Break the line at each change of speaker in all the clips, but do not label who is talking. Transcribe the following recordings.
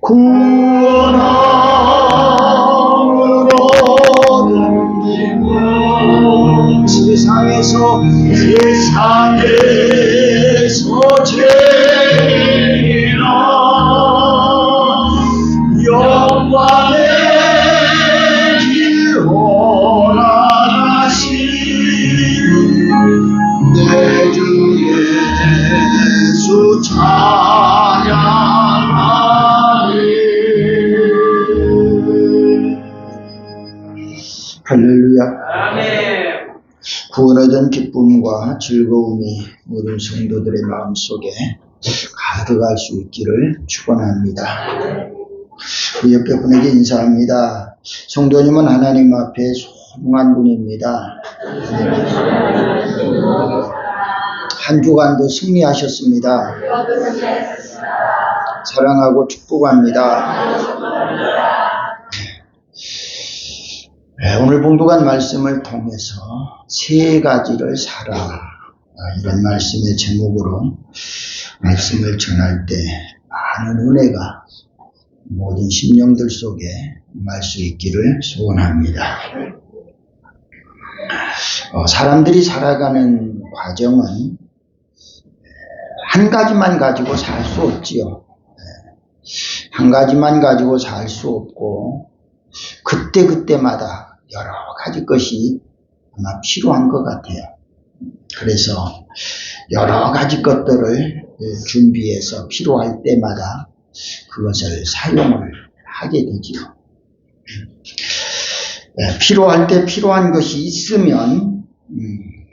구원함으로 든디는 세상에서 제일이나 영광의 길 허락하신 내 주 예수 찬양하리. 할렐루야.
아멘.
구원 얻은 기쁨과 즐거움이 모든 성도들의 마음속에 가득할 수 있기를 축원합니다. 우리 옆에 분에게 인사합니다. 성도님은 하나님 앞에 소중한 분입니다. 한 주간도 승리하셨습니다. 사랑하고 축복합니다. 오늘 봉독한 말씀을 통해서 세 가지를 사라, 이런 말씀의 제목으로 말씀을 전할 때 많은 은혜가 모든 심령들 속에 임할 수 있기를 소원합니다. 사람들이 살아가는 과정은 한 가지만 가지고 살 수 없지요. 한 가지만 가지고 살 수 없고 그때그때마다 여러 가지 것이 아마 필요한 것 같아요. 그래서 여러 가지 것들을 준비해서 필요할 때마다 그것을 사용을 하게 되죠. 필요할 때 필요한 것이 있으면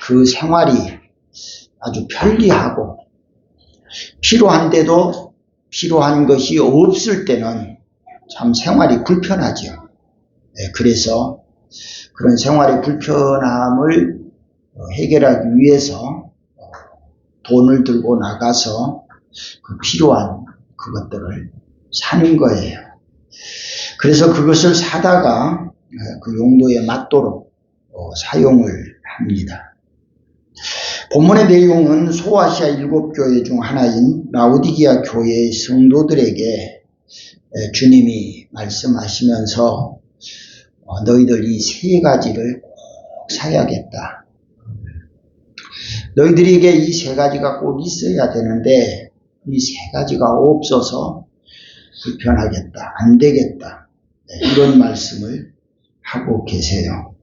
그 생활이 아주 편리하고, 필요한데도 필요한 것이 없을 때는 참 생활이 불편하죠. 그래서 그런 생활의 불편함을 해결하기 위해서 돈을 들고 나가서 그 필요한 그것들을 사는 거예요. 그래서 그것을 사다가 그 용도에 맞도록 사용을 합니다. 본문의 내용은 소아시아 7교회 중 하나인 라오디게아 교회의 성도들에게 주님이 말씀하시면서 너희들 이 세 가지를 꼭 사야겠다. 너희들에게 이 세 가지가 꼭 있어야 되는데 이 세 가지가 없어서 불편하겠다, 안 되겠다, 이런 말씀을 하고 계세요.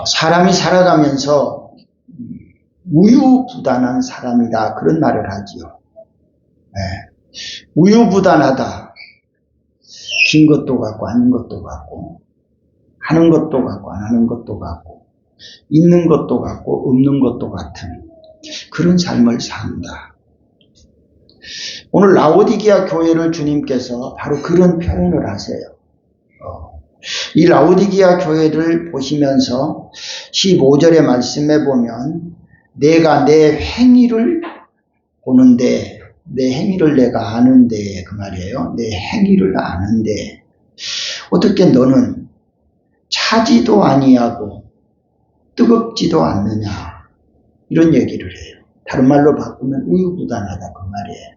사람이 살아가면서 우유부단한 사람이다, 그런 말을 하지요. 우유부단하다. 긴 것도 같고 아닌 것도 같고, 하는 것도 같고 안 하는 것도 같고, 있는 것도 같고 없는 것도 같은 그런 삶을 산다. 오늘 라오디게아 교회를 주님께서 바로 그런 표현을 하세요. 이 라오디게아 교회를 보시면서 15절의 말씀에 보면 내가 내 행위를 보는데, 내 행위를 내가 아는데, 그 말이에요. 내 행위를 아는데 어떻게 너는 차지도 아니하고 뜨겁지도 않느냐, 이런 얘기를 해요. 다른 말로 바꾸면 우유부단하다, 그 말이에요.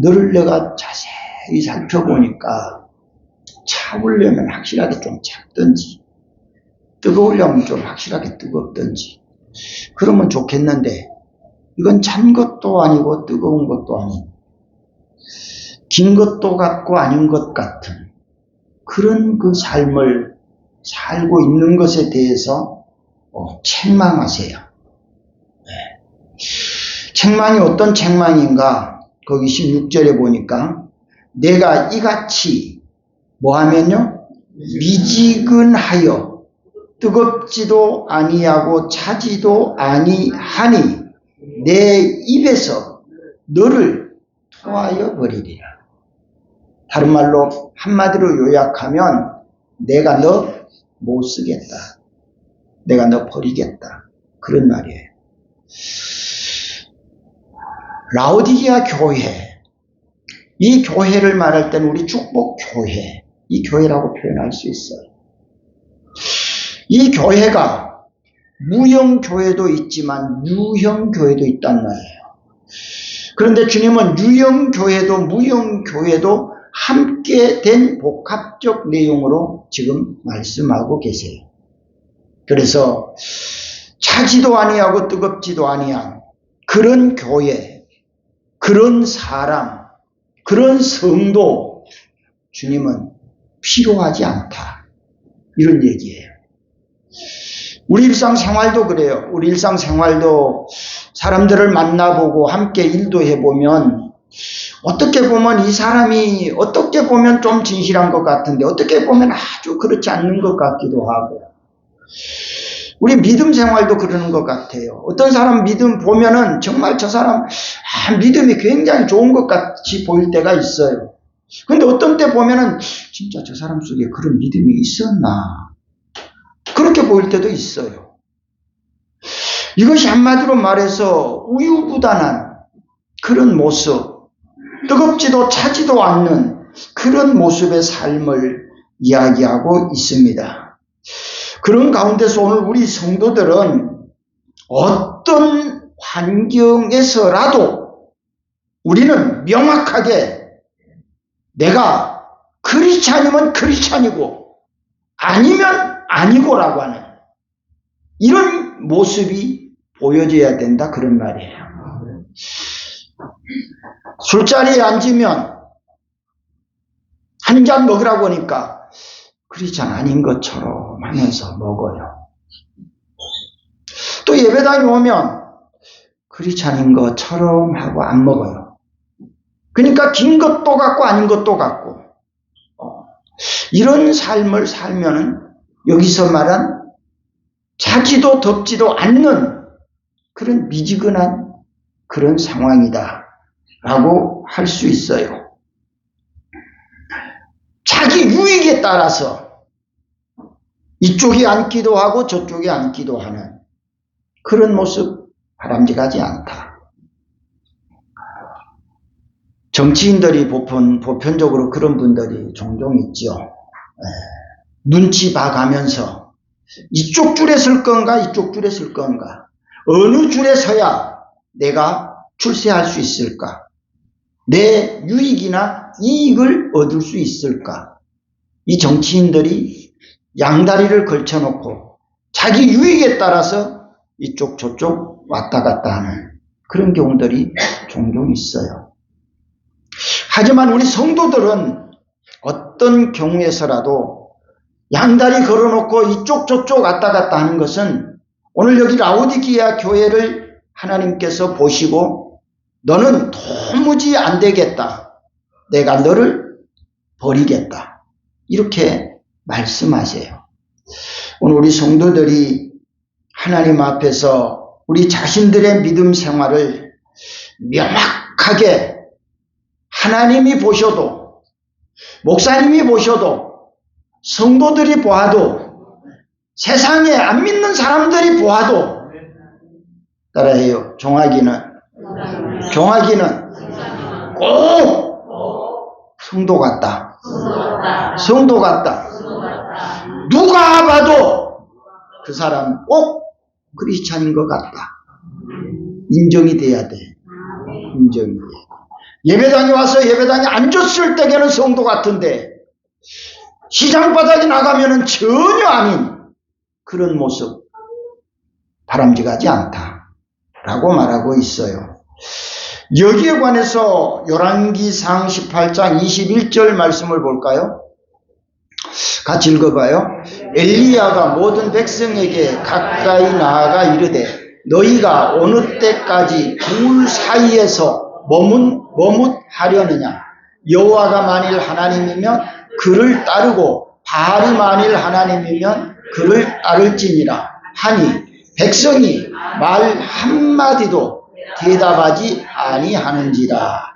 너를 내가 자세히 살펴보니까 차우려면 확실하게 좀 찼든지, 뜨거우려면 좀 확실하게 뜨겁든지, 그러면 좋겠는데 이건 찬 것도 아니고 뜨거운 것도 아니고 긴 것도 같고 아닌 것 같은 그런 그 삶을 살고 있는 것에 대해서 책망하세요. 책망이 어떤 책망인가? 거기 16절에 보니까 내가 이같이 뭐하면요? 미지근하여 뜨겁지도 아니하고 차지도 아니하니 내 입에서 너를 토하여 버리리라. 다른 말로 한마디로 요약하면 내가 너 못 쓰겠다, 내가 너 버리겠다, 그런 말이에요. 라오디게아 교회, 이 교회를 말할 때는 우리 축복교회, 이 교회라고 표현할 수 있어요. 이 교회가 무형교회도 있지만 유형교회도 있단 말이에요. 그런데 주님은 유형교회도 무형교회도 함께 된 복합적 내용으로 지금 말씀하고 계세요. 그래서 차지도 아니하고 뜨겁지도 아니한 그런 교회, 그런 사람, 그런 성도 주님은 필요하지 않다. 이런 얘기예요. 우리 일상생활도 그래요. 우리 일상생활도 사람들을 만나보고 함께 일도 해보면 어떻게 보면 이 사람이 어떻게 보면 좀 진실한 것 같은데 어떻게 보면 아주 그렇지 않는 것 같기도 하고 우리 믿음 생활도 그러는 것 같아요. 어떤 사람 믿음 보면은 정말 저 사람 믿음이 굉장히 좋은 것 같이 보일 때가 있어요. 근데 어떤 때 보면은 진짜 저 사람 속에 그런 믿음이 있었나 그렇게 보일 때도 있어요. 이것이 한마디로 말해서 우유부단한 그런 모습, 뜨겁지도 차지도 않는 그런 모습의 삶을 이야기하고 있습니다. 그런 가운데서 오늘 우리 성도들은 어떤 환경에서라도 우리는 명확하게 내가 크리스찬이면 크리스찬이고 아니면 아니고라고 하는 이런 모습이 보여져야 된다 그런 말이에요. 술자리에 앉으면 한 잔 먹으라고 하니까 크리스찬 아닌 것처럼 하면서 먹어요. 또 예배당에 오면 크리스찬인 것처럼 하고 안 먹어요. 그러니까 긴 것도 같고 아닌 것도 같고 이런 삶을 살면은 여기서 말한 차지도 덥지도 않는 그런 미지근한 그런 상황이다 라고 할 수 있어요. 자기 유익에 따라서 이쪽이 앉기도 하고 저쪽이 앉기도 하는 그런 모습 바람직하지 않다. 정치인들이 보편적으로 그런 분들이 종종 있죠. 눈치 봐가면서 이쪽 줄에 설 건가 이쪽 줄에 설 건가 어느 줄에 서야 내가 출세할 수 있을까 내 유익이나 이익을 얻을 수 있을까 이 정치인들이 양다리를 걸쳐놓고 자기 유익에 따라서 이쪽 저쪽 왔다 갔다 하는 그런 경우들이 종종 있어요. 하지만 우리 성도들은 어떤 경우에서라도 양다리 걸어놓고 이쪽 저쪽 왔다 갔다 하는 것은 오늘 여기 라오디게아 교회를 하나님께서 보시고 너는 도무지 안 되겠다. 내가 너를 버리겠다. 이렇게 말씀하세요. 오늘 우리 성도들이 하나님 앞에서 우리 자신들의 믿음 생활을 명확하게 하나님이 보셔도 목사님이 보셔도 성도들이 보아도 세상에 안 믿는 사람들이 보아도 따라해요. 종아기는 꼭 성도 같다. 성도 같다. 누가 봐도 그 사람 꼭 크리스찬인 것 같다. 인정이 돼야 돼. 인정이 돼. 예배당에 와서 예배당에 앉았을 때에는 성도 같은데 시장 바닥에 나가면은 전혀 아닌 그런 모습 바람직하지 않다라고 말하고 있어요. 여기에 관해서 열왕기상 18장 21절 말씀을 볼까요? 같이 읽어봐요. 엘리야가 모든 백성에게 가까이 나아가 이르되 너희가 어느 때까지 둘 사이에서 머뭇하려느냐 여호와가 만일 하나님이면 그를 따르고 바알이 만일 하나님이면 그를 따를지니라 하니 백성이 말 한마디도 대답하지 아니하는지라.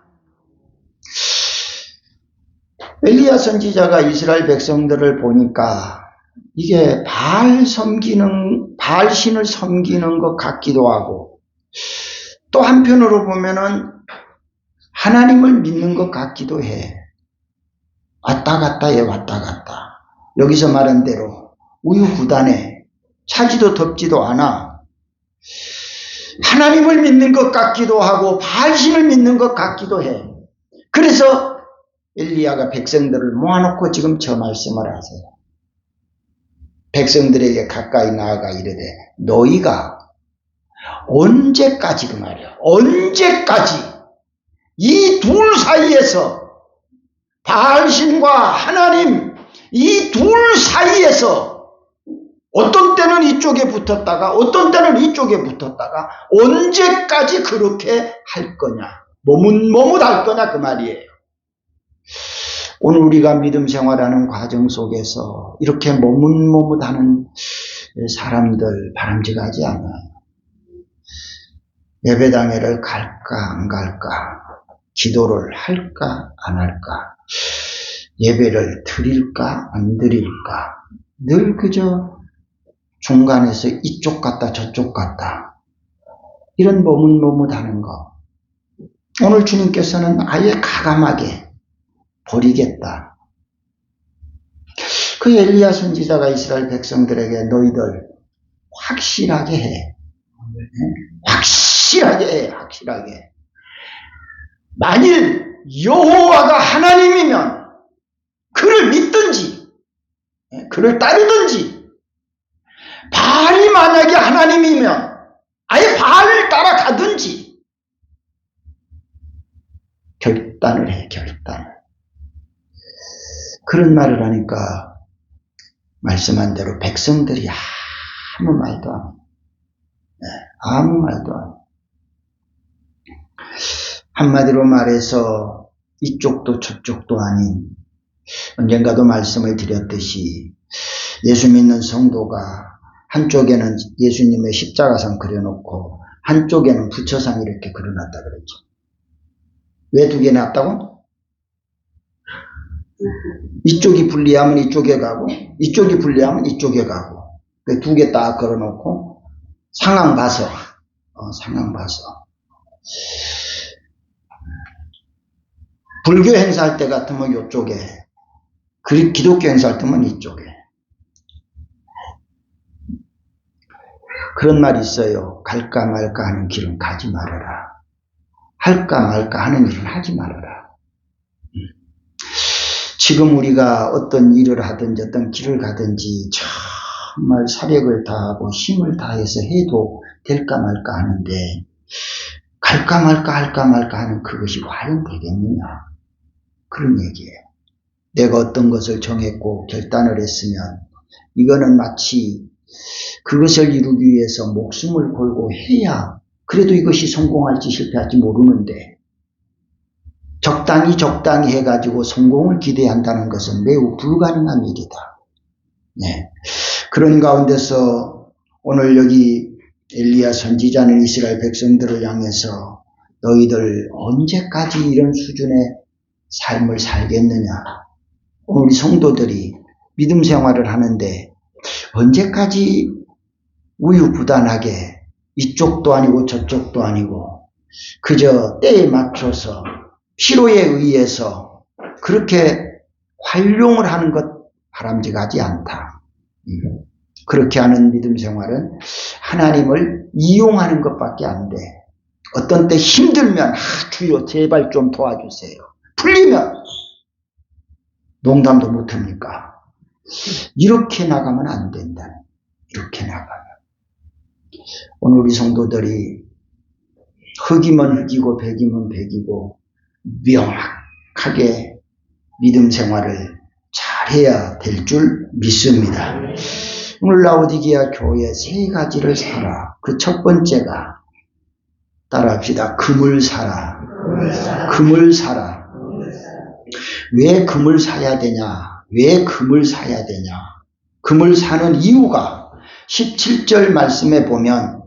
엘리야 선지자가 이스라엘 백성들을 보니까 이게 바알 신을 섬기는 것 같기도 하고 또 한편으로 보면은 하나님을 믿는 것 같기도 해. 왔다 갔다 해 왔다 갔다. 여기서 말한 대로 우유부단해. 차지도 덥지도 않아. 하나님을 믿는 것 같기도 하고 바알신을 믿는 것 같기도 해. 그래서 엘리야가 백성들을 모아놓고 지금 저 말씀을 하세요. 백성들에게 가까이 나아가 이르되 너희가 언제까지 그 말이야. 언제까지 이 둘 사이에서 바알신과 하나님 이 둘 사이에서 어떤 때는 이쪽에 붙었다가 어떤 때는 이쪽에 붙었다가 언제까지 그렇게 할 거냐. 머뭇할 거냐 그 말이에요. 오늘 우리가 믿음 생활하는 과정 속에서 이렇게 머뭇하는 사람들 바람직하지 않아요. 예배당에를 갈까 안 갈까, 기도를 할까 안 할까, 예배를 드릴까 안 드릴까, 늘 그저 중간에서 이쪽 갔다 저쪽 갔다 이런 머뭇하는 거. 오늘 주님께서는 아예 가감하게 버리겠다. 그 엘리야 선지자가 이스라엘 백성들에게 너희들 확실하게 해. 확실하게 해. 확실하게. 만일 여호와가 하나님이면 그를 믿든지 그를 따르든지, 바알이 만약에 하나님이면 아예 바알을 따라가든지 결단을 해. 결단을. 그런 말을 하니까 말씀한 대로 백성들이 아무 말도 안 해요. 아무 말도 안 해요. 한마디로 말해서 이쪽도 저쪽도 아닌, 언젠가도 말씀을 드렸듯이 예수 믿는 성도가 한쪽에는 예수님의 십자가상 그려놓고 한쪽에는 부처상 이렇게 그려놨다 그랬죠. 왜 두 개 놨다고? 이쪽이 불리하면 이쪽에 가고 이쪽이 불리하면 이쪽에 가고, 두 개 딱 걸어놓고 상황 봐서 불교 행사할 때 같으면 이쪽에, 기독교 행사할 때면 이쪽에. 그런 말이 있어요. 갈까 말까 하는 길은 가지 말아라. 할까 말까 하는 일은 하지 말아라. 지금 우리가 어떤 일을 하든지 어떤 길을 가든지 정말 사력을 다하고 힘을 다해서 해도 될까 말까 하는데, 갈까 말까 할까 말까 하는 그것이 과연 되겠느냐, 그런 얘기예요. 내가 어떤 것을 정했고 결단을 했으면 이거는 마치 그것을 이루기 위해서 목숨을 걸고 해야 그래도 이것이 성공할지 실패할지 모르는데, 적당히 해가지고 성공을 기대한다는 것은 매우 불가능한 일이다. 네. 그런 가운데서 오늘 여기 엘리야 선지자는 이스라엘 백성들을 향해서 너희들 언제까지 이런 수준의 삶을 살겠느냐. 우리 성도들이 믿음 생활을 하는데 언제까지 우유부단하게 이쪽도 아니고 저쪽도 아니고 그저 때에 맞춰서 필요에 의해서 그렇게 활용을 하는 것 바람직하지 않다. 그렇게 하는 믿음 생활은 하나님을 이용하는 것밖에 안 돼. 어떤 때 힘들면 주여 제발 좀 도와주세요. 풀리면 농담도 못합니까? 이렇게 나가면 안 된다. 이렇게 나가면. 오늘 우리 성도들이 흑이면 흑이고 백이면 백이고 명확하게 믿음 생활을 잘해야 될 줄 믿습니다. 오늘 라오디게아 교회 세 가지를 사라. 그 첫 번째가, 따라합시다. 금을 사라. 금을 사라. 왜 금을 사야 되냐? 왜 금을 사야 되냐? 금을 사는 이유가 17절 말씀에 보면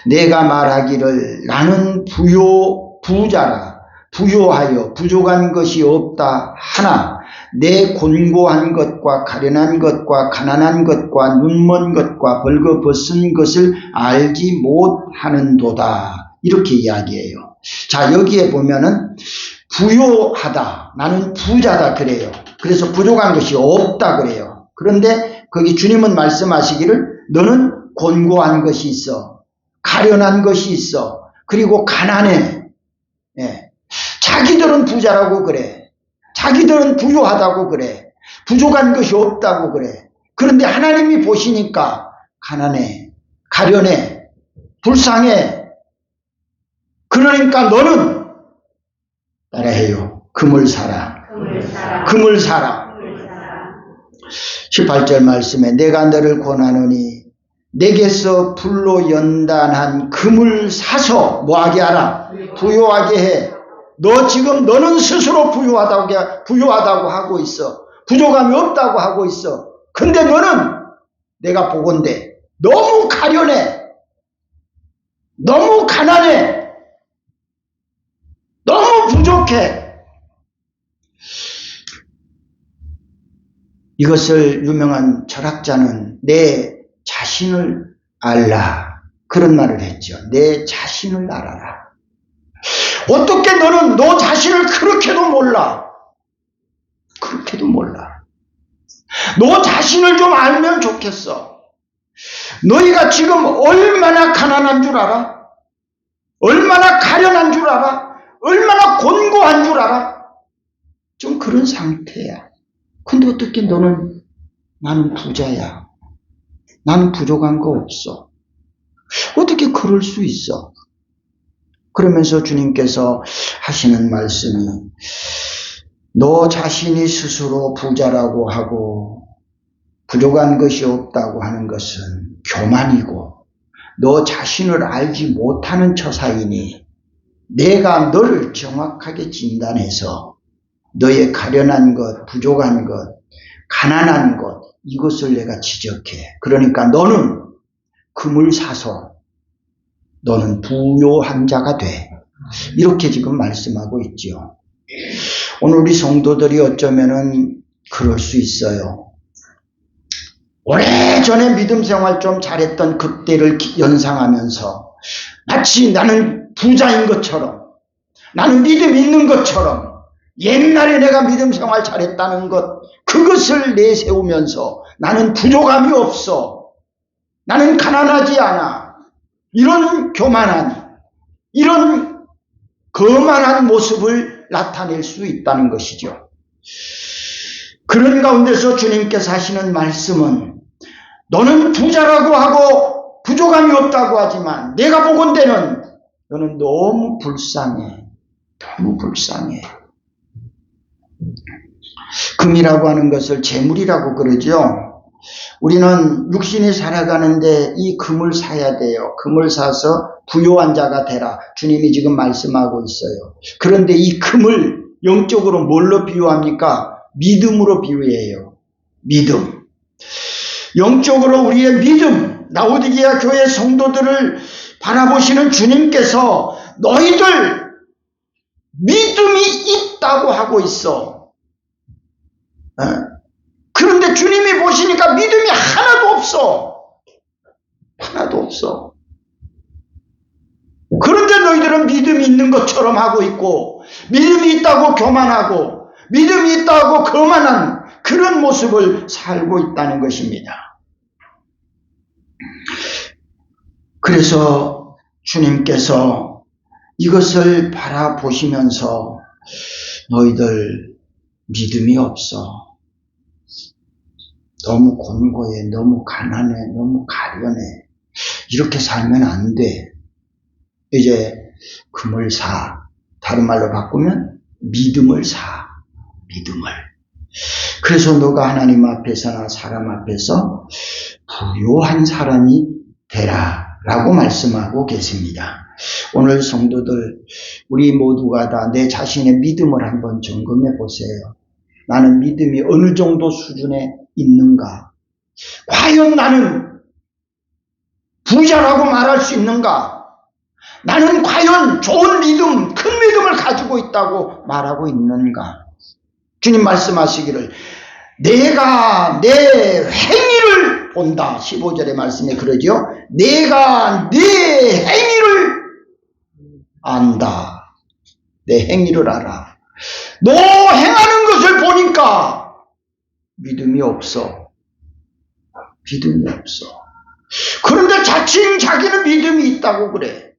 내가 말하기를 나는 부자라. 부요하여 부족한 것이 없다 하나 내 곤고한 것과 가련한 것과 가난한 것과 눈먼 것과 벌거벗은 것을 알지 못하는도다. 이렇게 이야기해요. 자, 여기에 보면은 부요하다. 나는 부자다 그래요. 그래서 부족한 것이 없다 그래요. 그런데 거기 주님은 말씀하시기를 너는 곤고한 것이 있어. 가련한 것이 있어. 그리고 가난해. 예. 자기들은 부자라고 그래. 자기들은 부유하다고 그래. 부족한 것이 없다고 그래. 그런데 하나님이 보시니까 가난해, 가련해, 불쌍해. 그러니까 너는 따라해요. 금을 사라. 금을 사라. 18절 말씀에 내가 너를 권하노니 내게서 불로 연단한 금을 사서 뭐하게 하라? 부요하게 해. 너 지금 너는 스스로 부유하다고 하고 있어. 부족함이 없다고 하고 있어. 근데 너는 내가 보건대 너무 가련해. 너무 가난해. 너무 부족해. 이것을 유명한 철학자는 내 자신을 알라. 그런 말을 했죠. 내 자신을 알아라. 어떻게 너는 너 자신을 그렇게도 몰라. 그렇게도 몰라. 너 자신을 좀 알면 좋겠어. 너희가 지금 얼마나 가난한 줄 알아? 얼마나 가련한 줄 알아? 얼마나 곤고한 줄 알아? 좀 그런 상태야. 근데 어떻게 너는 나는 부자야. 나는 부족한 거 없어. 어떻게 그럴 수 있어? 그러면서 주님께서 하시는 말씀이 너 자신이 스스로 부자라고 하고 부족한 것이 없다고 하는 것은 교만이고 너 자신을 알지 못하는 처사이니 내가 너를 정확하게 진단해서 너의 가련한 것, 부족한 것, 가난한 것 이것을 내가 지적해. 그러니까 너는 금을 사서 너는 부요한 자가 돼. 이렇게 지금 말씀하고 있죠. 오늘 우리 성도들이 어쩌면은 그럴 수 있어요. 오래전에 믿음 생활 좀 잘했던 그때를 연상하면서 마치 나는 부자인 것처럼 나는 믿음 있는 것처럼 옛날에 내가 믿음 생활 잘했다는 것 그것을 내세우면서 나는 부족함이 없어. 나는 가난하지 않아. 이런 교만한 이런 거만한 모습을 나타낼 수 있다는 것이죠. 그런 가운데서 주님께서 하시는 말씀은 너는 부자라고 하고 부족함이 없다고 하지만 내가 보건대는 너는 너무 불쌍해. 너무 불쌍해. 금이라고 하는 것을 재물이라고 그러죠. 우리는 육신이 살아가는데 이 금을 사야 돼요. 금을 사서 부요한 자가 되라. 주님이 지금 말씀하고 있어요. 그런데 이 금을 영적으로 뭘로 비유합니까? 믿음으로 비유해요. 믿음. 영적으로 우리의 믿음, 라오디게아 교회 성도들을 바라보시는 주님께서 너희들 믿음이 있다고 하고 있어. 그런데 주님이 보시니까 믿음이 하나도 없어. 하나도 없어. 그런데 너희들은 믿음이 있는 것처럼 하고 있고 믿음이 있다고 교만하고 믿음이 있다고 거만한 그런 모습을 살고 있다는 것입니다. 그래서 주님께서 이것을 바라보시면서 너희들 믿음이 없어. 너무 곤고해, 너무 가난해, 너무 가련해. 이렇게 살면 안 돼. 이제 금을 사. 다른 말로 바꾸면 믿음을 사. 믿음을. 그래서 너가 하나님 앞에서나 사람 앞에서 부요한 사람이 되라 라고 말씀하고 계십니다. 오늘 성도들 우리 모두가 다 내 자신의 믿음을 한번 점검해 보세요. 나는 믿음이 어느 정도 수준에 있는가? 과연 나는 부자라고 말할 수 있는가? 나는 과연 좋은 믿음, 큰 믿음을 가지고 있다고 말하고 있는가? 주님 말씀하시기를 내가 내 행위를 본다. 15절의 말씀에 그러죠. 내가 내 행위를 안다. 내 행위를 알아. 너 행하는 것을 보니까 믿음이 없어. 믿음이 없어. 그런데 자칭 자기는 믿음이 있다고 그래.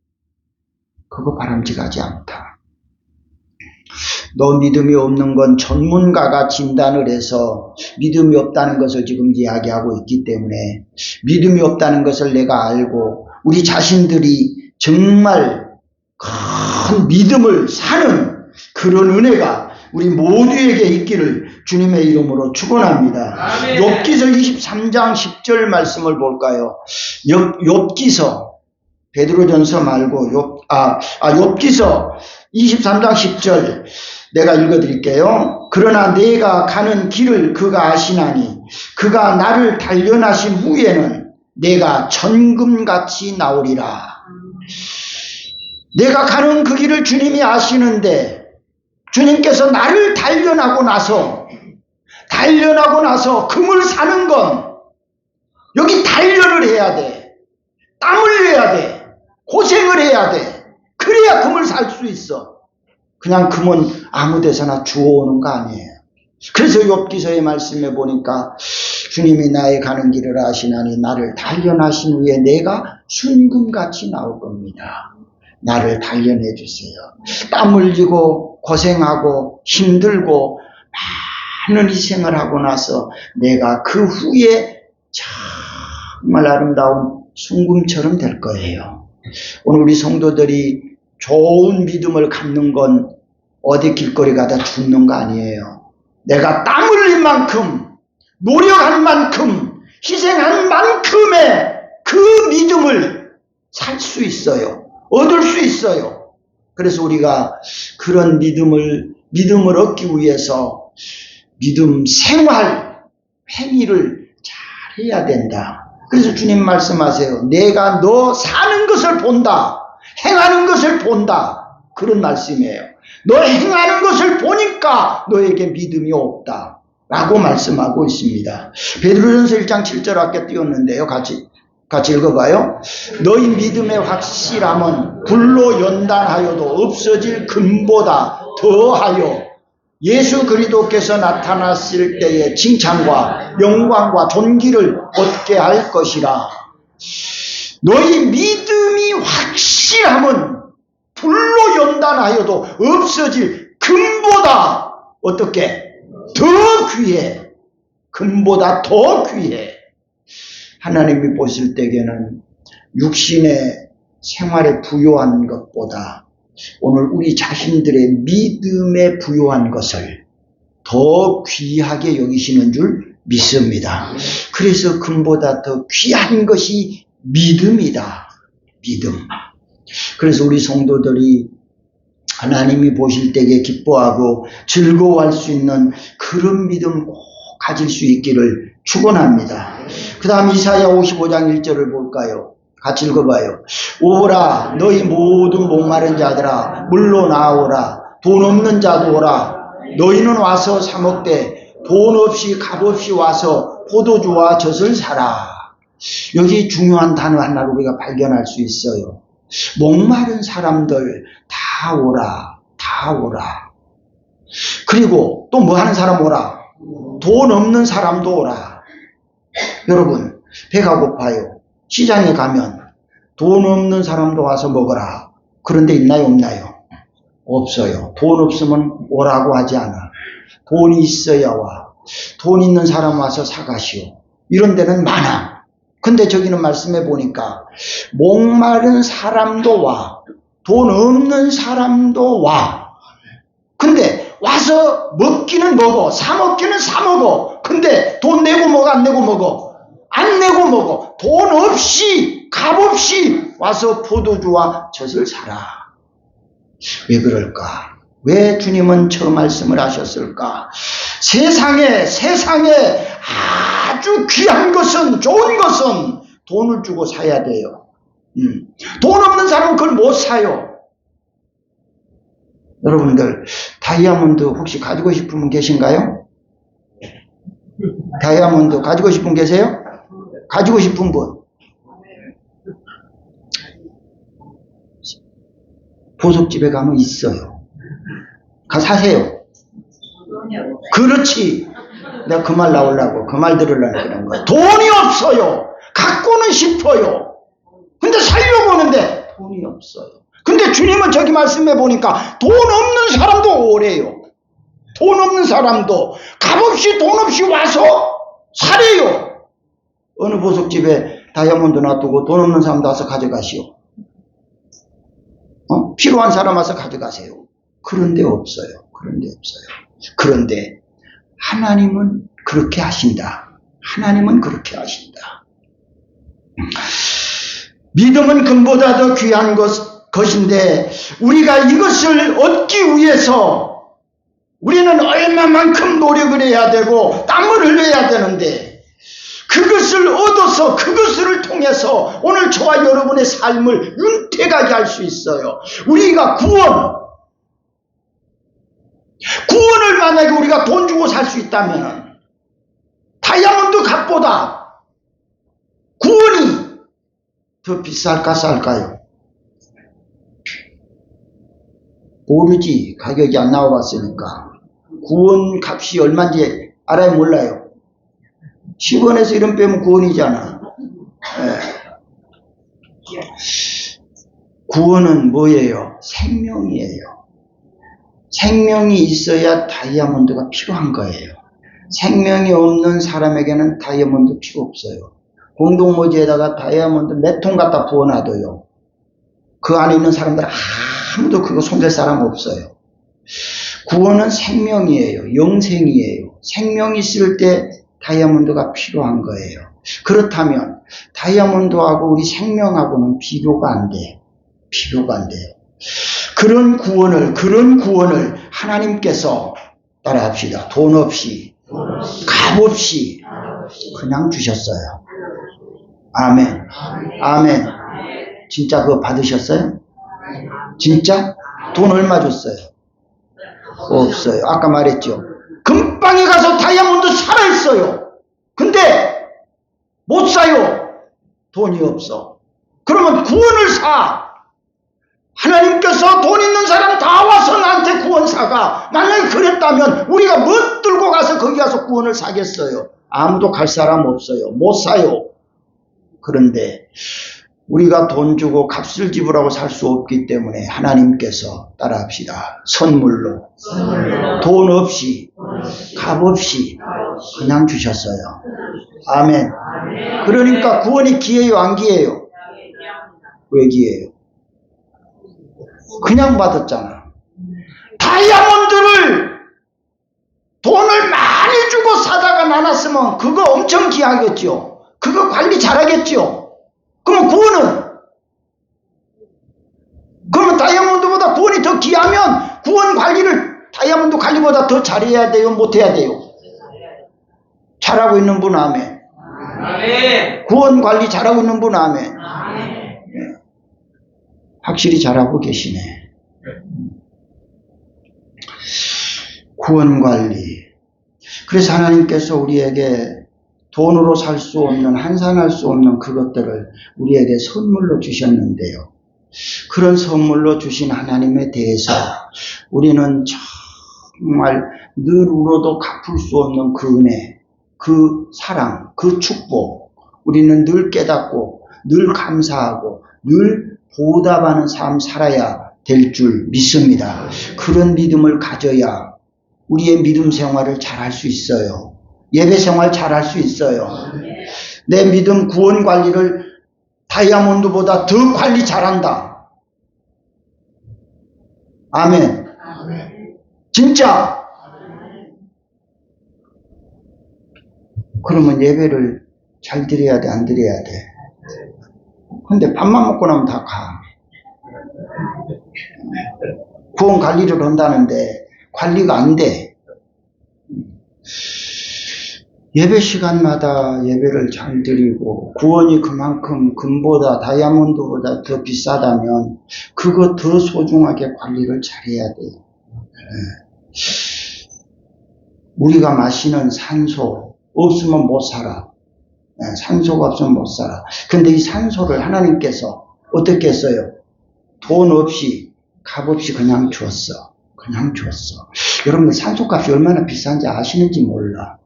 그거 바람직하지 않다. 너 믿음이 없는 건 전문가가 진단을 해서 믿음이 없다는 것을 지금 이야기하고 있기 때문에, 믿음이 없다는 것을 내가 알고 우리 자신들이 정말 큰 믿음을 사는 그런 은혜가 우리 모두에게 있기를 주님의 이름으로 축원합니다. 욥기서 23장 10절 말씀을 볼까요? 욥기서, 베드로전서 말고 욥기서 23장 10절 내가 읽어드릴게요. 그러나 내가 가는 길을 그가 아시나니 그가 나를 단련하신 후에는 내가 전금같이 나오리라. 내가 가는 그 길을 주님이 아시는데, 주님께서 나를 단련하고 나서 금을 사는 건 여기 단련을 해야 돼. 땀을 흘려야 돼. 고생을 해야 돼. 그래야 금을 살 수 있어. 그냥 금은 아무 데서나 주워오는 거 아니에요. 그래서 욥기서의 말씀에 보니까 주님이 나의 가는 길을 아시나니 나를 단련하신 후에 내가 순금같이 나올 겁니다. 나를 단련해 주세요. 땀 흘리고 고생하고 힘들고 많은 희생을 하고 나서 내가 그 후에 정말 아름다운 순금처럼 될 거예요. 오늘 우리 성도들이 좋은 믿음을 갖는 건 어디 길거리 가다 죽는 거 아니에요. 내가 땀 흘린 만큼, 노력한 만큼, 희생한 만큼의 그 믿음을 살 수 있어요. 얻을 수 있어요. 그래서 우리가 그런 믿음을 얻기 위해서 믿음 생활, 행위를 잘 해야 된다. 그래서 주님 말씀하세요. 내가 너 사는 것을 본다. 행하는 것을 본다. 그런 말씀이에요. 너 행하는 것을 보니까 너에게 믿음이 없다. 라고 말씀하고 있습니다. 베드로전서 1장 7절 아까 띄웠는데요. 같이 읽어봐요. 너희 믿음의 확실함은 불로 연단하여도 없어질 금보다 더하여 예수 그리스도께서 나타났을 때의 칭찬과 영광과 존귀를 얻게 할 것이라. 너희 믿음이 확실함은 불로 연단하여도 없어질 금보다 어떻게? 더 귀해. 금보다 더 귀해. 하나님이 보실 때에는 육신의 생활에 부요한 것보다 오늘 우리 자신들의 믿음에 부요한 것을 더 귀하게 여기시는 줄 믿습니다. 그래서 금보다 더 귀한 것이 믿음이다. 믿음. 그래서 우리 성도들이 하나님이 보실 때에 기뻐하고 즐거워할 수 있는 그런 믿음 꼭 가질 수 있기를 축원합니다. 그 다음 이사야 55장 1절을 볼까요? 같이 읽어봐요. 오라 너희 모든 목마른 자들아 물로 나오라. 돈 없는 자도 오라. 너희는 와서 사 먹되 돈 없이 값 없이 와서 포도주와 젖을 사라. 여기 중요한 단어 하나를 우리가 발견할 수 있어요. 목마른 사람들 다 오라. 다 오라. 그리고 또 뭐 하는 사람 오라. 돈 없는 사람도 오라. 여러분 배가 고파요. 시장에 가면 돈 없는 사람도 와서 먹어라. 그런데 있나요 없나요? 없어요. 돈 없으면 오라고 하지 않아. 돈이 있어야 와. 돈 있는 사람 와서 사가시오. 이런 데는 많아. 근데 저기는 말씀해 보니까 목마른 사람도 와. 돈 없는 사람도 와. 근데 와서 먹기는 먹어. 사 먹기는 사 먹어. 근데 돈 내고 먹어 안 내고 먹어? 안 내고 먹어. 돈 없이 값 없이 와서 포도주와 젖을 사라. 왜 그럴까? 왜 주님은 저 말씀을 하셨을까? 세상에 아주 귀한 것은, 좋은 것은 돈을 주고 사야 돼요. 돈 없는 사람은 그걸 못 사요. 여러분들 다이아몬드 혹시 가지고 싶은 분 계신가요? 다이아몬드 가지고 싶은 분 계세요? 가지고 싶은 분? 보석집에 가면 있어요. 가 사세요. 그렇지. 내가 그 말 나오려고, 그 말 들으려고 그런 거야. 돈이 없어요. 갖고는 싶어요. 근데 살려고 하는데 돈이 없어요. 근데 주님은 저기 말씀해 보니까 돈 없는 사람도 오래요. 돈 없는 사람도 값없이 돈 없이 와서 사래요. 어느 보석집에 다이아몬드 놔두고 돈 없는 사람도 와서 가져가시오. 필요한 사람 와서 가져가세요. 그런데 없어요. 그런데 없어요. 그런데 하나님은 그렇게 하신다. 하나님은 그렇게 하신다. 믿음은 금보다 더 귀한 것인데 우리가 이것을 얻기 위해서 우리는 얼마만큼 노력을 해야 되고 땀을 흘려야 되는데 그것을 얻어서 그것을 통해서 오늘 저와 여러분의 삶을 윤택하게 할 수 있어요. 우리가 구원을 만약에 우리가 돈 주고 살 수 있다면 다이아몬드 값보다 구원이 더 비쌀까 쌀까요? 모르지. 가격이 안 나와봤으니까. 구원 값이 얼마인지 알아요? 몰라요? 10원에서 1원 빼면 구원이잖아. 구원은 뭐예요? 생명이에요. 생명이 있어야 다이아몬드가 필요한 거예요. 생명이 없는 사람에게는 다이아몬드 필요 없어요. 공동모지에다가 다이아몬드 몇 통 갖다 부어놔도요. 그 안에 있는 사람들 아무도 그거 손댈 사람 없어요. 구원은 생명이에요. 영생이에요. 생명이 있을 때 다이아몬드가 필요한 거예요. 그렇다면 다이아몬드하고 우리 생명하고는 비교가 안 돼. 비교가 안 돼요. 그런 구원을 하나님께서 따라합시다. 돈 없이, 값 없이 그냥 주셨어요. 아멘. 아멘. 진짜 그거 받으셨어요? 진짜? 돈 얼마 줬어요? 없어요. 아까 말했죠. 금방에 가서 다이아몬드 살아있어요. 근데 못 사요. 돈이 없어. 그러면 구원을 사. 하나님께서 돈 있는 사람 다 와서 나한테 구원 사가. 만약에 그랬다면 우리가 뭐 들고 가서 거기 가서 구원을 사겠어요? 아무도 갈 사람 없어요. 못 사요. 그런데 우리가 돈 주고 값을 지불하고 살 수 없기 때문에 하나님께서 따라합시다. 선물로 돈 없이 값 없이 그냥 주셨어요. 아멘. 그러니까 구원이 기회요, 안 기회요? 왜 기회요? 그냥 받았잖아. 다이아몬드를 돈을 많이 주고 사다가 나눴으면 그거 엄청 귀하겠죠. 그거 관리 잘하겠죠. 그럼 구원은? 그러면 다이아몬드보다 구원이 더 귀하면 구원 관리를 다이아몬드 관리보다 더 잘해야 돼요? 못해야 돼요? 잘하고 있는 분 아멘. 아멘. 구원 관리 잘하고 있는 분 아멘. 아멘. 네. 확실히 잘하고 계시네. 구원 관리. 그래서 하나님께서 우리에게 돈으로 살 수 없는, 환산할 수 없는 그것들을 우리에게 선물로 주셨는데요. 그런 선물로 주신 하나님에 대해서 우리는 정말 늘 울어도 갚을 수 없는 그 은혜, 그 사랑, 그 축복, 우리는 늘 깨닫고 늘 감사하고 늘 보답하는 삶 살아야 될 줄 믿습니다. 그런 믿음을 가져야 우리의 믿음 생활을 잘할 수 있어요. 예배 생활 잘할 수 있어요. 내 믿음 구원 관리를 다이아몬드보다 더 관리 잘한다. 아멘. 진짜. 그러면 예배를 잘 드려야 돼, 안 드려야 돼? 근데 밥만 먹고 나면 다 가. 구원 관리를 한다는데 관리가 안 돼. 예배 시간마다 예배를 잘 드리고 구원이 그만큼 금보다 다이아몬드보다 더 비싸다면 그거 더 소중하게 관리를 잘해야 돼요. 우리가 마시는 산소 없으면 못 살아. 산소가 없으면 못 살아. 근데 이 산소를 하나님께서 어떻게 했어요? 돈 없이 값 없이 그냥 줬어. 그냥 줬어. 여러분들 산소값이 얼마나 비싼지 아시는지 몰라.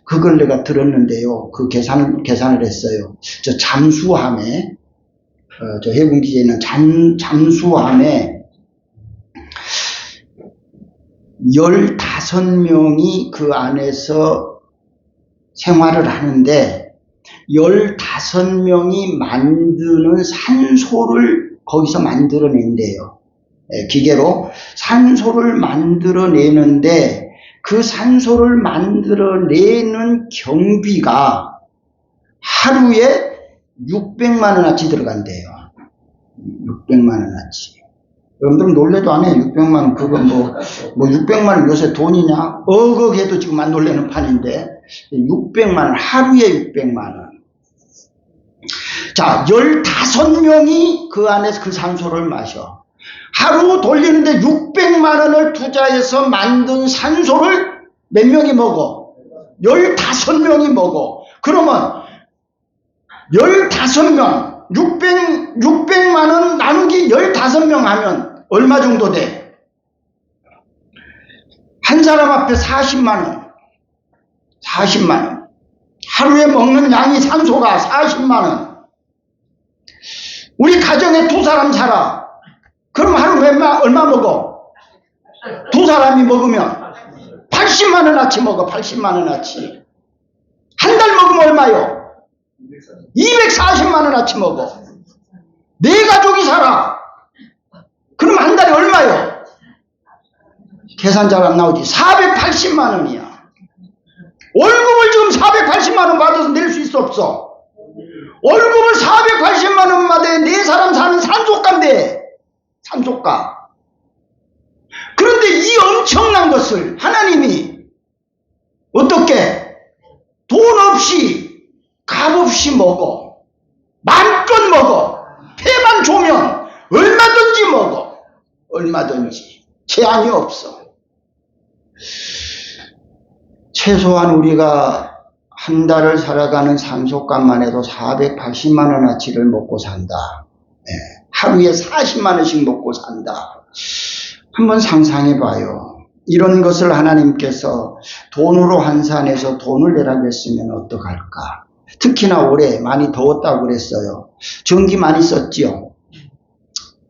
그걸 내가 들었는데요. 그 계산을 했어요. 저 잠수함에, 저 해군기지에 있는 잠수함에 15명이 그 안에서 생활을 하는데 15명이 만드는 산소를 거기서 만들어낸대요. 기계로 산소를 만들어내는데 그 산소를 만들어내는 경비가 하루에 600만 원어치 들어간대요. 600만 원어치. 여러분들 놀래도 안 해요. 600만 원. 그거 뭐 600만 원 요새 돈이냐? 어거해도 지금 안 놀래는 판인데 600만 원. 하루에 600만 원. 자, 15명이 그 안에서 그 산소를 마셔. 하루 돌리는데 600만 원을 투자해서 만든 산소를 몇 명이 먹어? 15명이 먹어. 그러면 15명, 600만 원 나누기 15명 하면 얼마 정도 돼? 한 사람 앞에 40만 원. 40만 원. 하루에 먹는 양이 산소가 40만 원. 우리 가정에 두 사람 살아. 그럼 하루에 얼마 먹어? 두 사람이 먹으면 80만 원어치 먹어. 80만 원어치. 한 달 먹으면 얼마요? 240만 원어치 먹어. 네 가족이 살아. 그럼 한 달에 얼마요? 계산 잘 안 나오지. 480만 원이야. 월급을 지금 480만 원 받아서 낼 수 있어 없어? 월급을 480만 원 받아 네 사람 사는 산소가인데. 산소가. 그런데 이 엄청난 것을 하나님이 어떻게 돈 없이 값없이 먹어. 마음껏 먹어. 배만 조면 얼마든지 먹어. 얼마든지. 제한이 없어. 최소한 우리가 한 달을 살아가는 산소값만 해도 480만 원어치를 먹고 산다. 네. 하루에 40만 원씩 먹고 산다. 한번 상상해 봐요. 이런 것을 하나님께서 돈으로 환산해서 돈을 내라고 했으면 어떡할까? 특히나 올해 많이 더웠다고 그랬어요. 전기 많이 썼지요.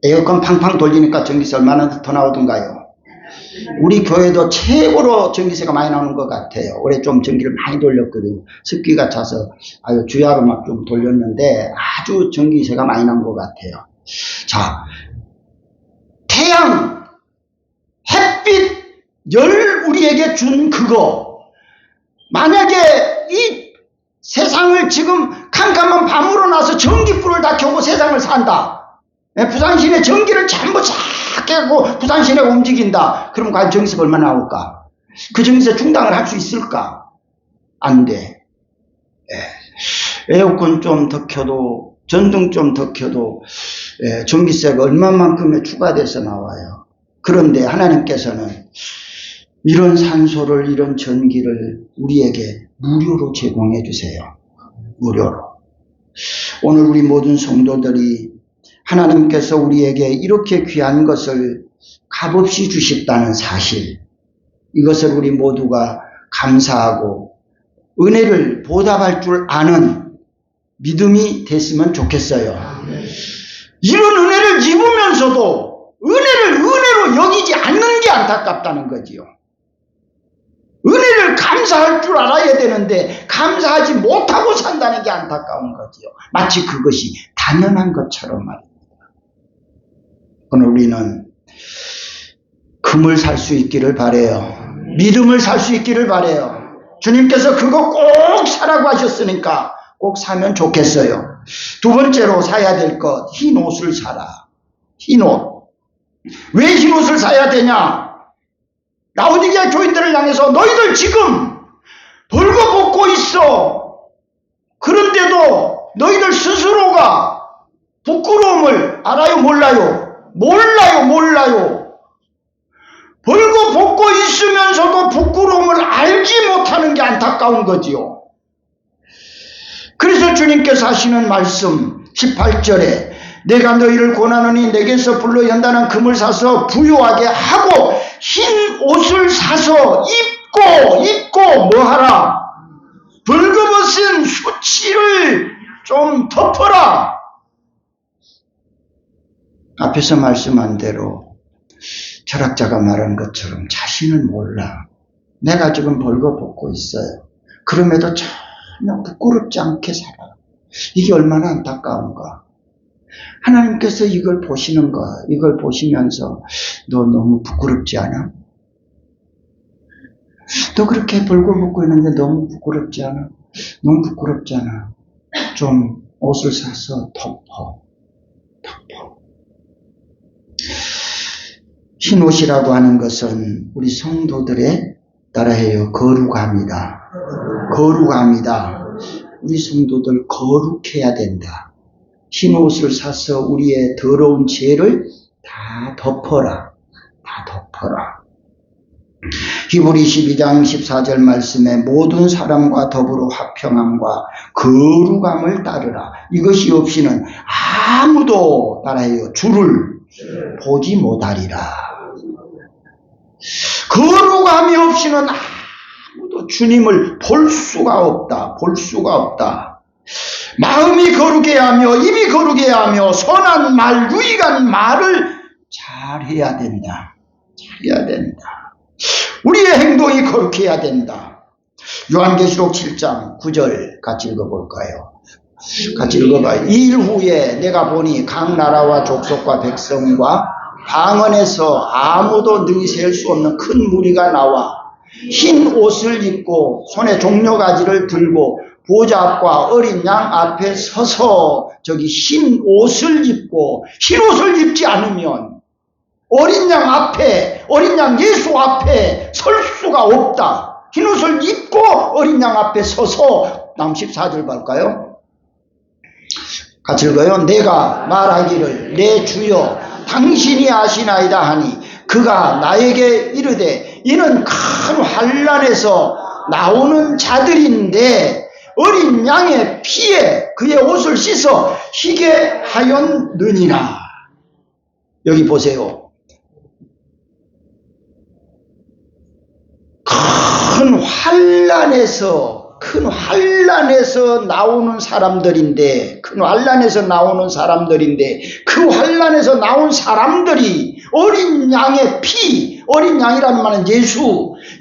에어컨 팡팡 돌리니까 전기세 얼마나 더 나오던가요? 우리 교회도 최고로 전기세가 많이 나오는 것 같아요. 올해 좀 전기를 많이 돌렸거든요. 습기가 차서 아유 주야로 막 좀 돌렸는데 아주 전기세가 많이 나온 것 같아요. 자, 태양, 햇빛, 열 우리에게 준 그거 만약에 이 세상을 지금 캄캄한 밤으로 나서 전기불을 다 켜고 세상을 산다. 부산시내 전기를 전부 쫙 깨고 부산시내 움직인다. 그럼 과연 전기세가 얼마나 나올까? 그 전기세 충당을 할 수 있을까? 안 돼. 에어컨 좀 더 켜도 전등 좀 더 켜도 전기세가 얼마만큼의 추가돼서 나와요. 그런데 하나님께서는 이런 산소를 이런 전기를 우리에게 무료로 제공해 주세요. 무료로. 오늘 우리 모든 성도들이 하나님께서 우리에게 이렇게 귀한 것을 값없이 주셨다는 사실, 이것을 우리 모두가 감사하고 은혜를 보답할 줄 아는 믿음이 됐으면 좋겠어요. 이런 은혜를 입으면서도 은혜를 은혜로 여기지 않는 게 안타깝다는 거지요. 은혜를 감사할 줄 알아야 되는데 감사하지 못하고 산다는 게 안타까운 거지요. 마치 그것이 당연한 것처럼 말입니다. 오늘 우리는 금을 살 수 있기를 바라요. 믿음을 살 수 있기를 바라요. 주님께서 그거 꼭 사라고 하셨으니까 꼭 사면 좋겠어요. 두 번째로 사야 될 것, 흰 옷을 사라. 흰 옷. 왜 흰 옷을 사야 되냐? 라오디게아 교인들을 향해서 너희들 지금 벌거벗고 있어. 그런데도 너희들 스스로가 부끄러움을 알아요? 몰라요? 몰라요. 벌거벗고 있으면서도 부끄러움을 알지 못하는 게 안타까운 거지요. 그래서 주님께서 하시는 말씀 18절에 내가 너희를 권하노니 내게서 불로 연단한 금을 사서 부유하게 하고 흰 옷을 사서 입고 뭐하라? 벌거벗은 수치를 좀 덮어라. 앞에서 말씀한 대로 철학자가 말한 것처럼 자신은 몰라. 내가 지금 벌거벗고 있어요. 그럼에도 전혀 부끄럽지 않게 살아. 이게 얼마나 안타까운가. 하나님께서 이걸 보시는 거야. 이걸 보시면서 너 너무 부끄럽지 않아? 너 그렇게 벌거벗고 있는데 너무 부끄럽지 않아? 너무 부끄럽지 않아? 좀 옷을 사서 덮어. 흰 옷이라고 하는 것은 우리 성도들의 따라해요. 거룩함이다. 거룩함이다. 우리 성도들 거룩해야 된다. 흰 옷을 사서 우리의 더러운 죄를 다 덮어라. 다 덮어라. 히브리 12장 14절 말씀에 모든 사람과 더불어 화평함과 거룩함을 따르라. 이것이 없이는 아무도 따라해요. 주를 보지 못하리라. 거룩함이 없이는 아무도 주님을 볼 수가 없다. 볼 수가 없다. 마음이 거룩해야 하며 입이 거룩해야 하며 선한 말, 유익한 말을 잘해야 된다. 잘해야 된다. 우리의 행동이 거룩해야 된다. 요한계시록 7장 9절 같이 읽어볼까요? 같이 읽어봐요. 이 일 후에 내가 보니 각 나라와 족속과 백성과 방언에서 아무도 능히 셀 수 없는 큰 무리가 나와 흰 옷을 입고 손에 종려가지를 들고 보좌 앞과 어린 양 앞에 서서 저기 흰 옷을 입고 흰 옷을 입지 않으면 어린 양 앞에 어린 양 예수 앞에 설 수가 없다. 흰 옷을 입고 어린 양 앞에 서서 다음 14절 볼까요? 같이 읽어요. 내가 말하기를 내 주여 당신이 아시나이다 하니 그가 나에게 이르되 이는 큰 환난에서 나오는 자들인데 어린 양의 피에 그의 옷을 씻어 희게 하였느니라. 여기 보세요. 큰 환난에서 나오는 사람들인데 그 환난에서 나온 사람들이 어린 양의 피, 어린 양이라는 말은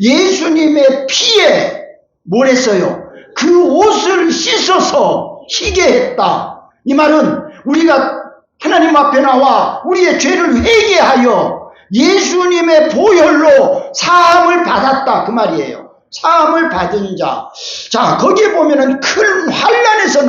예수님의 피에 뭘 했어요? 그 옷을 씻어서 희게 했다. 이 말은 우리가 하나님 앞에 나와 우리의 죄를 회개하여 예수님의 보혈로 사함을 받았다. 그 말이에요. 사함을 받은 자. 자, 거기에 보면은 큰 환난에서